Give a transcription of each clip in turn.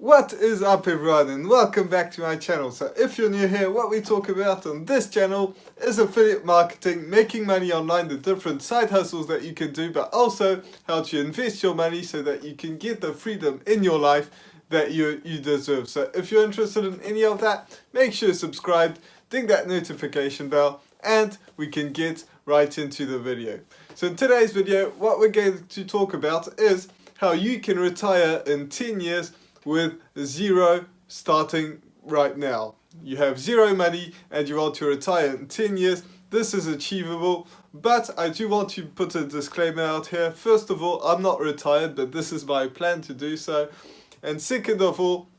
What is up everyone, and welcome back to my channel. So if you're new here, what we talk about on this channel is affiliate marketing, making money online, the different side hustles that you can do, but also how to invest your money so that you can get the freedom in your life that you deserve. So if you're interested in any of that, make sure you're subscribed, ding that notification bell, and we can get right into the video. So in today's video, what we're going to talk about is how you can retire in 10 years with zero starting right now. You have zero money and you want to retire in 10 years. This is achievable, but I do want to put a disclaimer out here. First of all, I'm not retired, but this is my plan to do so. And second of all,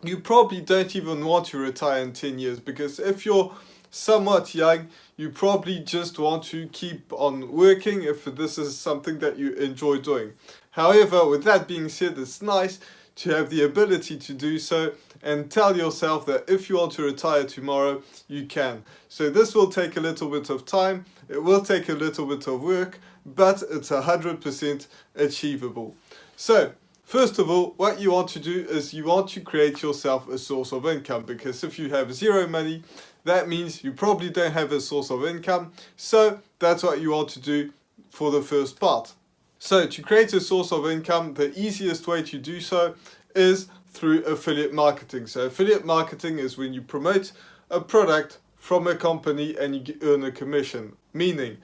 you probably don't even want to retire in 10 years, because if you're somewhat young, you probably just want to keep on working if this is something that you enjoy doing. However, with that being said, it's nice to have the ability to do so and tell yourself that if you want to retire tomorrow, you can. So this will take a little bit of time, it will take a little bit of work, but it's 100% achievable. So first of all, what you want to do is you want to create yourself a source of income, because if you have zero money, that means you probably don't have a source of income. So that's what you want to do for the first part. So to create a source of income, the easiest way to do so is through affiliate marketing. So affiliate marketing is when you promote a product from a company and you earn a commission. Meaning,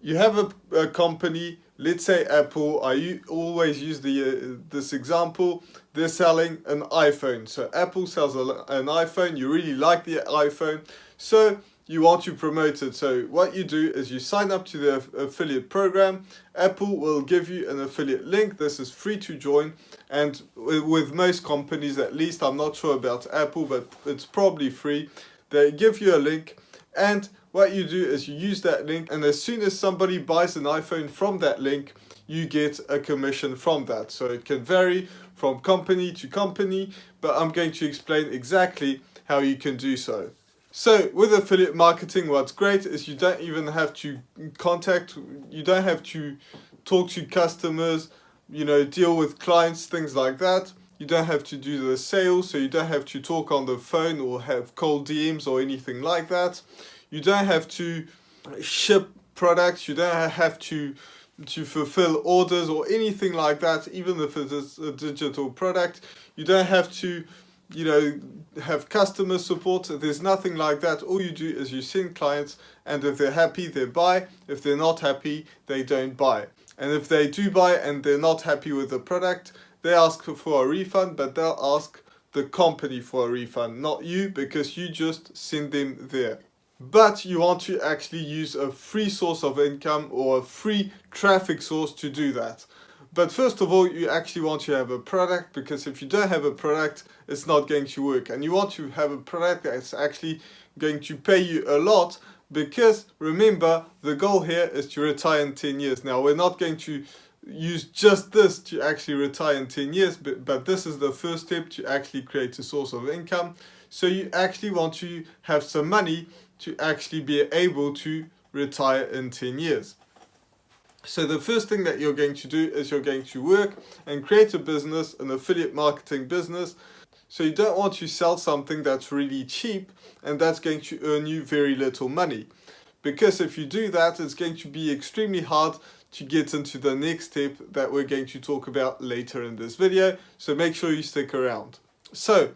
you have a company, let's say Apple. I always use this example. They're selling an iPhone. So Apple sells an iPhone. You really like the iPhone, so you want to promote it. So what you do is you sign up to the affiliate program. Apple will give you an affiliate link. This is free to join, and with most companies, at least, I'm not sure about Apple, but it's probably free. They give you a link, and what you do is you use that link, and as soon as somebody buys an iPhone from that link, you get a commission from that. So it can vary from company to company, but I'm going to explain exactly how you can do so. So with affiliate marketing, what's great is you don't even have to you don't have to talk to customers, deal with clients, things like that. You don't have to do the sales, so you don't have to talk on the phone or have cold DMs or anything like that. You don't have to ship products, you don't have to fulfill orders or anything like that, even if it is a digital product. You don't have to have customer support. There's nothing like that. All you do is you send clients, and if they're happy, they buy. If they're not happy, they don't buy. And if they do buy and they're not happy with the product, they ask for a refund, but they'll ask the company for a refund, not you, because you just send them there. But you want to actually use a free source of income or a free traffic source to do that. But first of all, you actually want to have a product, because if you don't have a product, it's not going to work. And you want to have a product that's actually going to pay you a lot, because remember, the goal here is to retire in 10 years. Now, we're not going to use just this to actually retire in 10 years, but this is the first step to actually create a source of income. So you actually want to have some money to actually be able to retire in 10 years. So the first thing that you're going to do is you're going to work and create a business, an affiliate marketing business. So you don't want to sell something that's really cheap and that's going to earn you very little money. Because if you do that, it's going to be extremely hard to get into the next step that we're going to talk about later in this video. So make sure you stick around. So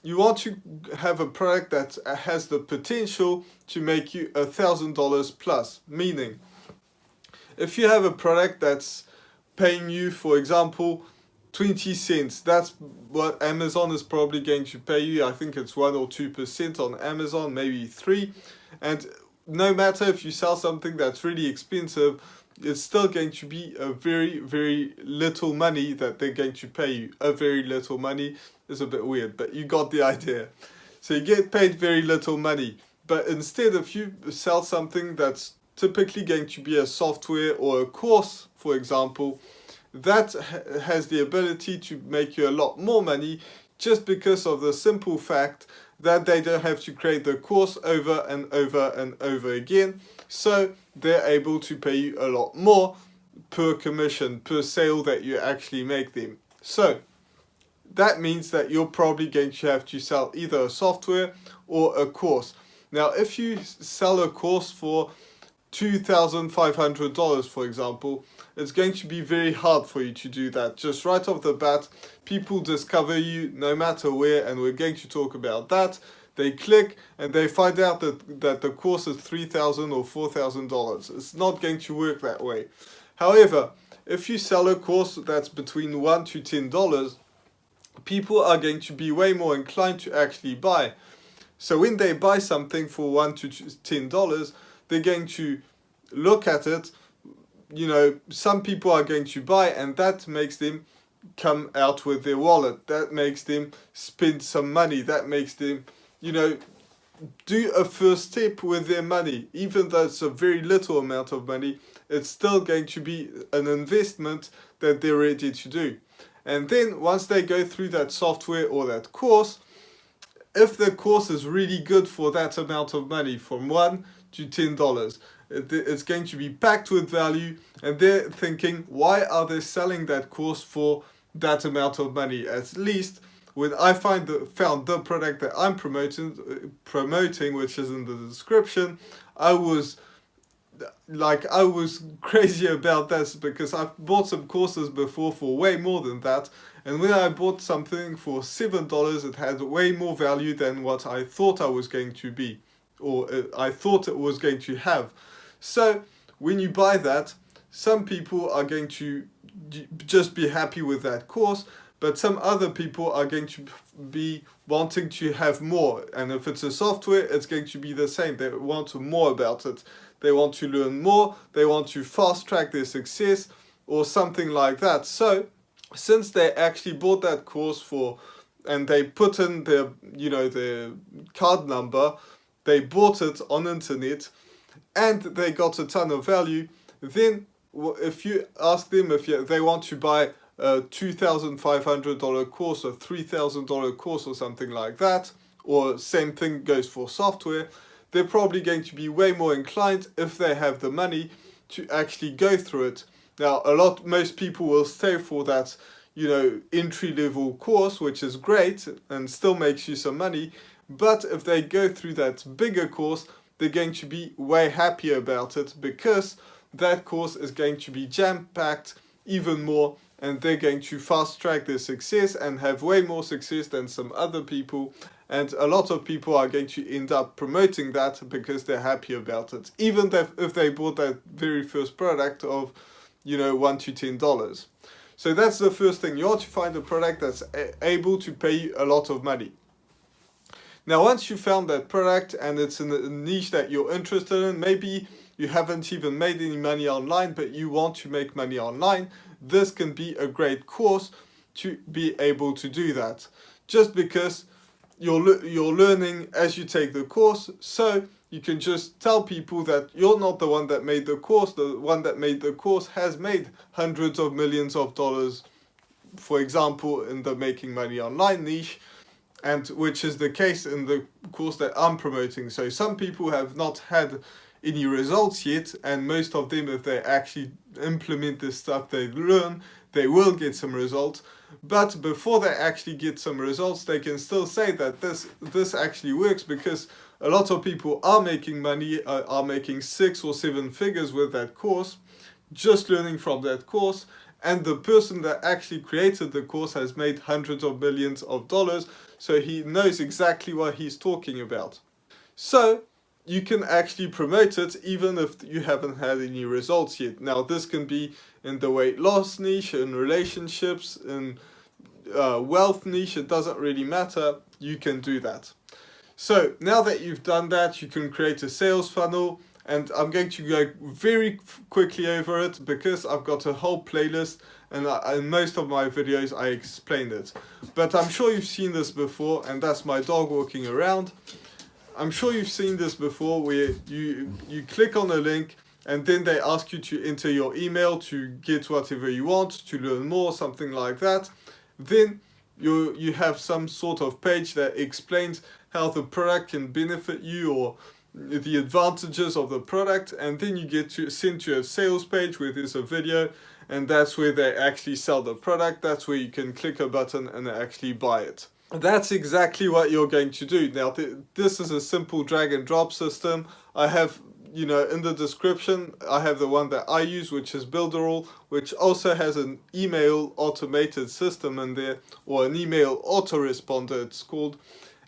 you want to have a product that has the potential to make you $1,000 plus, meaning if you have a product that's paying you, for example, 20 cents, that's what Amazon is probably going to pay you. I think it's 1 or 2% on Amazon, maybe 3%. And no matter if you sell something that's really expensive, it's still going to be a very, very little money that they're going to pay you. A very little money is a bit weird, but you got the idea. So you get paid very little money. But instead, if you sell something that's typically going to be a software or a course, for example, that has the ability to make you a lot more money, just because of the simple fact that they don't have to create the course over and over and over again. So they're able to pay you a lot more per commission, per sale that you actually make them. So that means that you're probably going to have to sell either a software or a course. Now, if you sell a course for $2,500, for example, it's going to be very hard for you to do that. Just right off the bat, people discover you no matter where, and we're going to talk about that. They click and they find out that the course is $3,000 or $4,000. It's not going to work that way. However, if you sell a course that's between $1 to $10, people are going to be way more inclined to actually buy. So when they buy something for $1 to $10, they're going to look at it. You know, some people are going to buy, and that makes them come out with their wallet. That makes them spend some money. That makes them, you know, do a first step with their money. Even though it's a very little amount of money, it's still going to be an investment that they're ready to do. And then once they go through that software or that course, if the course is really good for that amount of money, from $1 to $10, it's going to be packed with value, and they're thinking, why are they selling that course for that amount of money? At least when I found the product that I'm promoting, which is in the description, I was crazy about this, because I've bought some courses before for way more than that, and when I bought something for $7, it had way more value than what I thought I was going to be, or I thought it was going to have. So when you buy that, some people are going to just be happy with that course, but some other people are going to be wanting to have more. And if it's a software, it's going to be the same. They want more about it. They want to learn more. They want to fast track their success or something like that. So since they actually bought that course and they put in their card number, they bought it on internet, and they got a ton of value, then if you ask them if they want to buy a $2,500 course, a $3,000 course or something like that, or same thing goes for software, they're probably going to be way more inclined, if they have the money, to actually go through it. Now, most people will stay for that, entry-level course, which is great and still makes you some money. But if they go through that bigger course, they're going to be way happier about it, because that course is going to be jam-packed even more, and they're going to fast-track their success and have way more success than some other people. And a lot of people are going to end up promoting that because they're happy about it, even if they bought that very first product of, $1 to $10. So that's the first thing. You want to find a product that's able to pay you a lot of money. Now, once you found that product and it's in a niche that you're interested in, maybe you haven't even made any money online, but you want to make money online, this can be a great course to be able to do that. Just because you're learning as you take the course, so you can just tell people that you're not the one that made the course. The one that made the course has made hundreds of millions of dollars, for example, in the making money online niche, and which is the case in the course that I'm promoting. So some people have not had any results yet, and most of them, if they actually implement this stuff they learn, they will get some results. But before they actually get some results, they can still say that this actually works, because a lot of people are making money, are making 6 or 7 figures with that course, just learning from that course. And the person that actually created the course has made hundreds of millions of dollars, so he knows exactly what he's talking about. So you can actually promote it even if you haven't had any results yet. Now, this can be in the weight loss niche, in relationships, in wealth niche, it doesn't really matter. You can do that. So now that you've done that, you can create a sales funnel. And I'm going to go very quickly over it, because I've got a whole playlist, and in most of my videos I explained it. But I'm sure you've seen this before, and that's my dog walking around. I'm sure you've seen this before, where you click on a link, and then they ask you to enter your email to get whatever you want, to learn more, something like that. Then you have some sort of page that explains how the product can benefit you, or the advantages of the product, and then you get sent to a sales page where there's a video, and that's where they actually sell the product. That's where you can click a button and actually buy it. That's exactly what you're going to do. Now, this is a simple drag and drop system. I have, in the description, I have the one that I use, which is Builderall, which also has an email automated system in there, or an email autoresponder it's called.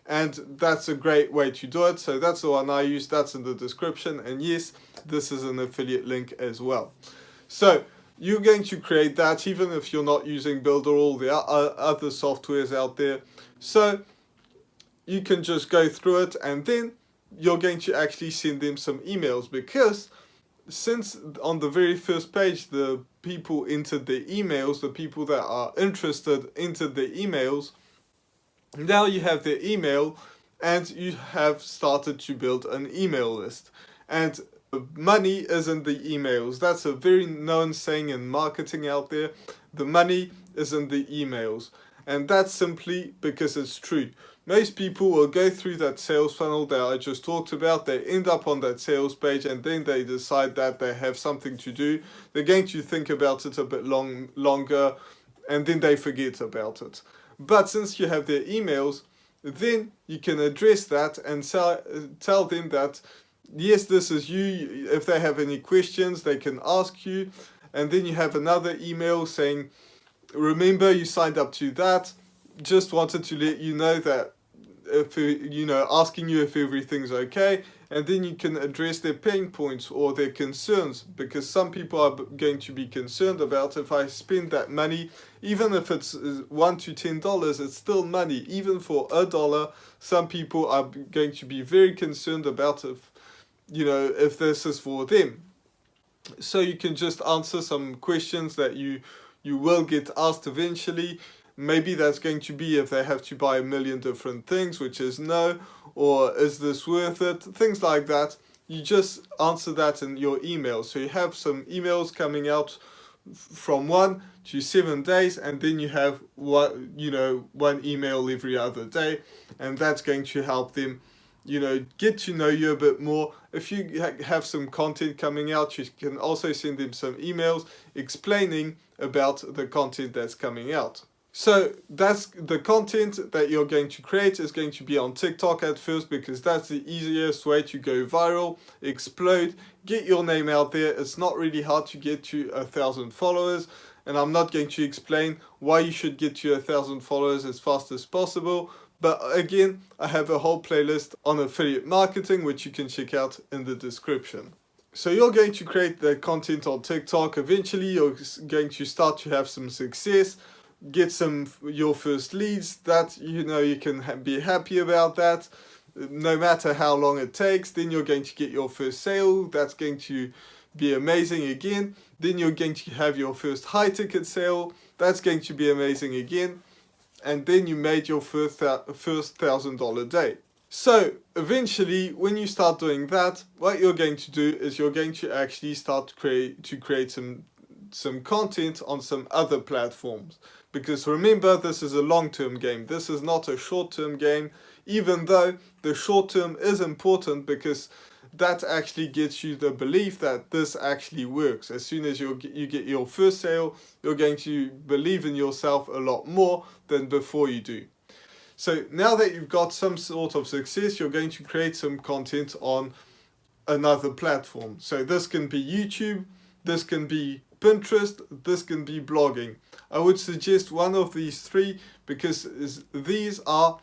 And that's a great way to do it. So that's the one I use. That's in the description. And yes, this is an affiliate link as well. So you're going to create that even if you're not using Builderall. There are other softwares out there. So you can just go through it, and then you're going to actually send them some emails, because since on the very first page the people entered their emails, the people that are interested entered their emails, now you have their email and you have started to build an email list. And money is in the emails. That's a very known saying in marketing out there. The money is in the emails. And that's simply because it's true. Most people will go through that sales funnel that I just talked about. They end up on that sales page, and then they decide that they have something to do. They're going to think about it a bit longer, and then they forget about it. But since you have their emails, then you can address that and tell them that, yes, this is you. If they have any questions, they can ask you. And then you have another email saying, remember, you signed up to that. Just wanted to let you know that, if asking you if everything's okay. And then you can address their pain points or their concerns, because some people are going to be concerned about, if I spend that money, even if it's $1 to $10, it's still money. Even for $1, some people are going to be very concerned about if this is for them. So you can just answer some questions that you will get asked eventually. Maybe that's going to be if they have to buy 1 million different things, which is no, or is this worth it? Things like that. You just answer that in your email. So you have some emails coming out from 1 to 7 days, and then you have one email every other day, and that's going to help them get to know you a bit more. If you have some content coming out, you can also send them some emails explaining about the content that's coming out. So that's the content that you're going to create is going to be on TikTok at first, because that's the easiest way to go viral, explode, get your name out there. It's not really hard to get to 1,000 followers, and I'm not going to explain why you should get to 1,000 followers as fast as possible. But again, I have a whole playlist on affiliate marketing, which you can check out in the description. So you're going to create the content on TikTok. Eventually, you're going to start to have some success, get your first leads that you can be happy about that, no matter how long it takes. Then you're going to get your first sale. That's going to be amazing again. Then you're going to have your first high ticket sale. That's going to be amazing again. And then you made your first $1,000 day. So eventually, when you start doing that, what you're going to do is you're going to actually start to create some content on some other platforms. Because remember, this is a long-term game. This is not a short-term game, even though the short-term is important, because that actually gets you the belief that this actually works. As soon as you get your first sale, you're going to believe in yourself a lot more than before you do. So now that you've got some sort of success, you're going to create some content on another platform. So this can be YouTube, this can be Pinterest, this can be blogging. I would suggest one of these three, because these are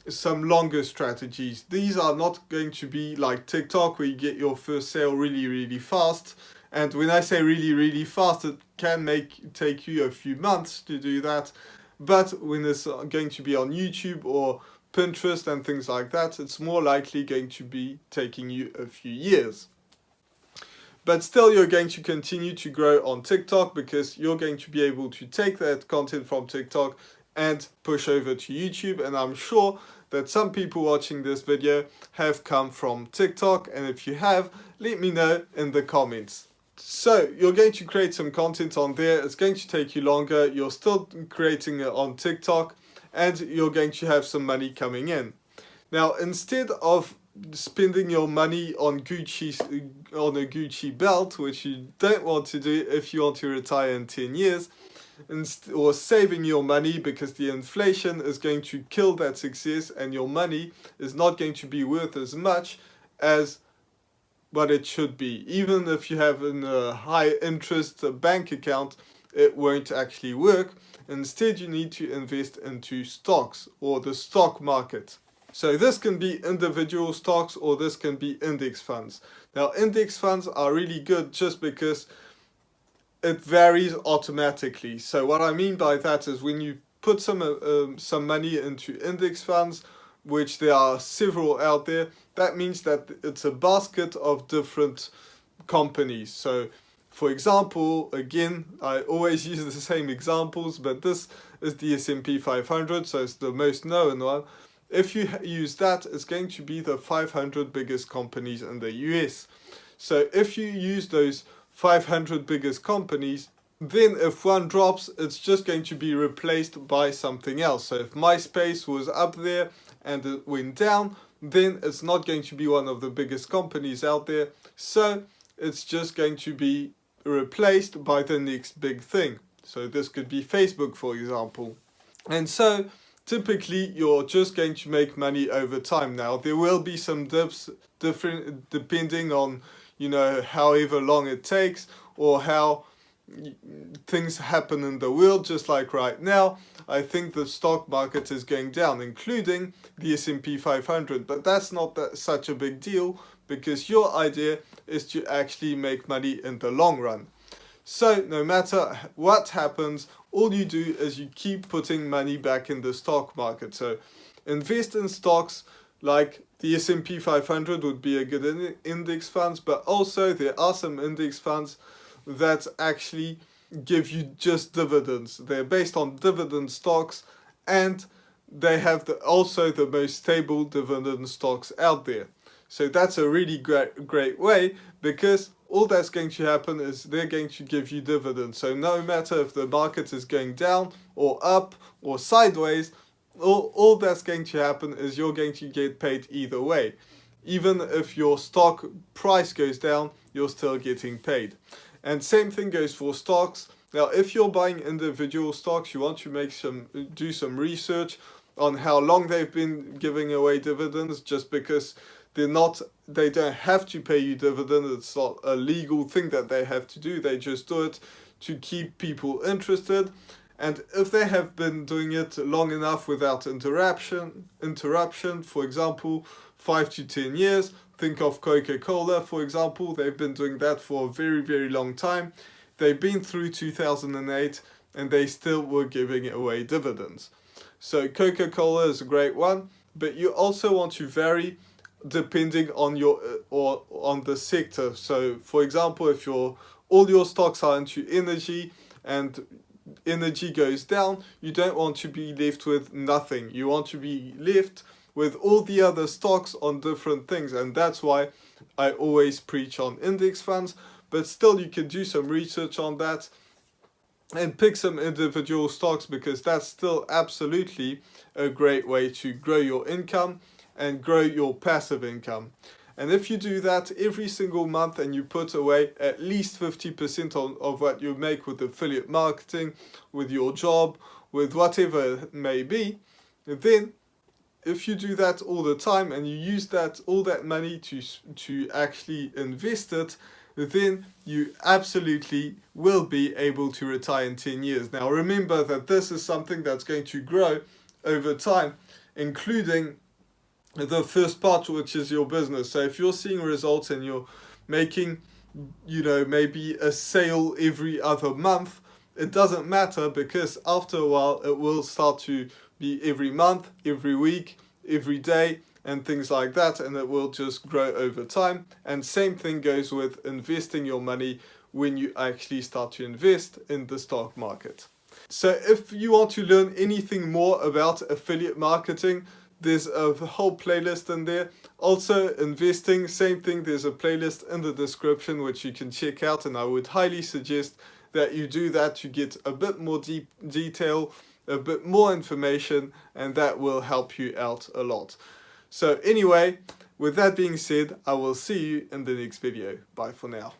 some longer strategies. These are not going to be like TikTok, where you get your first sale really, really fast. And when I say really, really fast, it can take you a few months to do that. But when it's going to be on YouTube or Pinterest and things like that, it's more likely going to be taking you a few years. But still, you're going to continue to grow on TikTok, because you're going to be able to take that content from TikTok and push over to YouTube. And I'm sure that some people watching this video have come from TikTok. And if you have, let me know in the comments. So you're going to create some content on there. It's going to take you longer. You're still creating it on TikTok, and you're going to have some money coming in. Now, instead of spending your money on a Gucci belt, which you don't want to do if you want to retire in 10 years, or saving your money because the inflation is going to kill that success and your money is not going to be worth as much as what it should be. Even if you have a high interest bank account, it won't actually work. Instead, you need to invest into stocks or the stock market. So this can be individual stocks or this can be index funds. Now, index funds are really good just because it varies automatically. So what I mean by that is when you put some money into index funds, which there are several out there, that means that it's a basket of different companies. So for example, again, I always use the same examples, but this is the S&P 500, so it's the most known one. If you use that, it's going to be the 500 biggest companies in the US. So if you use those 500 biggest companies, then if one drops, it's just going to be replaced by something else. So if MySpace was up there and it went down, then it's not going to be one of the biggest companies out there. So it's just going to be replaced by the next big thing. So this could be Facebook, for example. And so typically you're just going to make money over time. Now there will be some dips different depending on, you know, however long it takes or how things happen in the world. Just like right now, I think the stock market is going down, including the S&P 500, but that's not such a big deal because your idea is to actually make money in the long run. So no matter what happens, all you do is you keep putting money back in the stock market. So invest in stocks like the S&P 500 would be a good index funds, but also there are some index funds that actually give you just dividends. They're based on dividend stocks and they have also the most stable dividend stocks out there. So that's a really great way because all that's going to happen is they're going to give you dividends. So no matter if the market is going down or up or sideways, all that's going to happen is you're going to get paid either way. Even if your stock price goes down, you're still getting paid. And same thing goes for stocks. Now, if you're buying individual stocks, you want to do some research on how long they've been giving away dividends, just because they don't have to pay you dividends. It's not a legal thing that they have to do. They just do it to keep people interested. And if they have been doing it long enough without interruption, for example, 5 to 10 years, think of Coca-Cola, for example. They've been doing that for a very, very long time. They've been through 2008 and they still were giving away dividends. So Coca-Cola is a great one, but you also want to vary depending on on the sector. So for example, if all your stocks are into energy and energy goes down, you don't want to be left with nothing. You want to be left with all the other stocks on different things, and that's why I always preach on index funds. But still, you can do some research on that and pick some individual stocks, because that's still absolutely a great way to grow your income and grow your passive income. And if you do that every single month and you put away at least 50% of what you make with affiliate marketing, with your job, with whatever it may be, then if you do that all the time and you use all that money to actually invest it, then you absolutely will be able to retire in 10 years. Now remember that this is something that's going to grow over time, including the first part, which is your business. So if you're seeing results and you're making, maybe a sale every other month, it doesn't matter, because after a while it will start to be every month, every week, every day, and things like that, and it will just grow over time. And same thing goes with investing your money when you actually start to invest in the stock market. So if you want to learn anything more about affiliate marketing, there's a whole playlist in there. Also investing, same thing, there's a playlist in the description which you can check out, and I would highly suggest that you do that to get a bit more detail, a bit more information, and that will help you out a lot. So anyway, With that being said, I will see you in the next video. Bye for now.